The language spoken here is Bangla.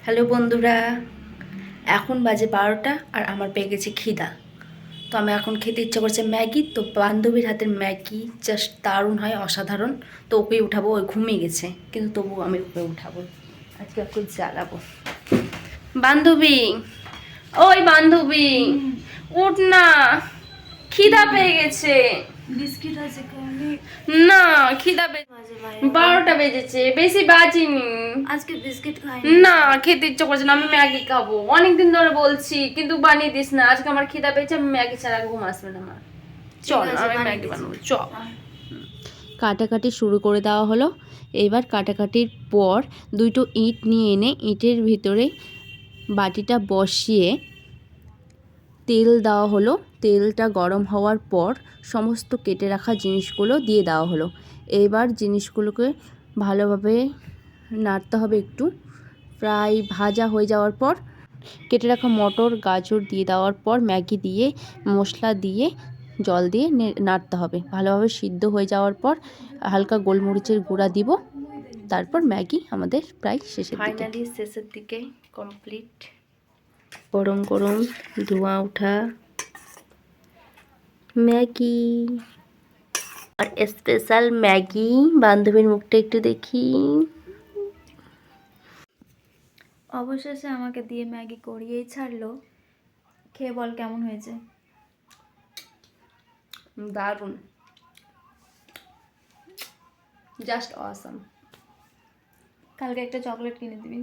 হ্যালো বন্ধুরা, এখন বাজে 12টা আর আমার পেয়ে গেছে খিদা। তো আমি এখন খেতে ইচ্ছা করছে ম্যাগি। তো বান্ধবীর হাতের ম্যাগি জাস্ট দারুণ হয়, অসাধারণ। তো ওকেই উঠাবো, ওই ঘুমিয়ে গেছে, কিন্তু তবুও আমি ওকে উঠাবো, আজকে ওকে জ্বালাবো। বান্ধবী, ওই বান্ধবী, উঠ না, খিদা পেয়ে গেছে। বিস্কিট আছে না, খিদা পেয়ে 12টা বেজেছে, বেশি বাজিনি। আজকে বিস্কিট খাই না, খেতে ইচ্ছে করছে না, আমি ম্যাগি খাবো। অনেকদিন ধরে বলছি, কিন্তু বানিয়ে দিস না। আজকে আমার খিদা পেয়েছে, আমি ম্যাগি ছাড়া ঘুম আসবে না আমার। চল, আমি ম্যাগি বানাবো, চল। কাটাকাটি শুরু করে দেওয়া হলো। এবার কাটাকাটির পর দুটো ইট নিয়ে এনে ইটের ভিতরে বাটিটা বসিয়ে তেল দেওয়া হলো। তেলটা গরম হওয়ার পর সমস্ত কেটে রাখা জিনিসগুলো দিয়ে দেওয়া হলো। এবার জিনিসগুলোকে ভালোভাবে নাড়তে হবে একটু। প্রায় ভাজা হয়ে যাওয়ার পর কেটে রাখা মটর গাজর দিয়ে দেওয়ার পর ম্যাগি দিয়ে মশলা দিয়ে জল দিয়ে নাড়তে হবে। ভালোভাবে সিদ্ধ হয়ে যাওয়ার পর হালকা গোলমরিচের গুঁড়া দিব। তারপর ম্যাগি আমাদের প্রায় শেষের দিকে। ফাইনালি শেষের দিকে কমপ্লিট। গরম গরম ধোঁয়া ওঠা ম্যাগি, আর স্পেশাল ম্যাগি। বান্ধবীর মুখটা একটু দেখি। অবশেষে আমাকে দিয়ে ম্যাগি করিয়েই ছাড়লো। খেয়ে বল কেমন হয়েছে। দারুণ, জাস্ট অসাম। কালকে একটা চকলেট কিনে দিবি।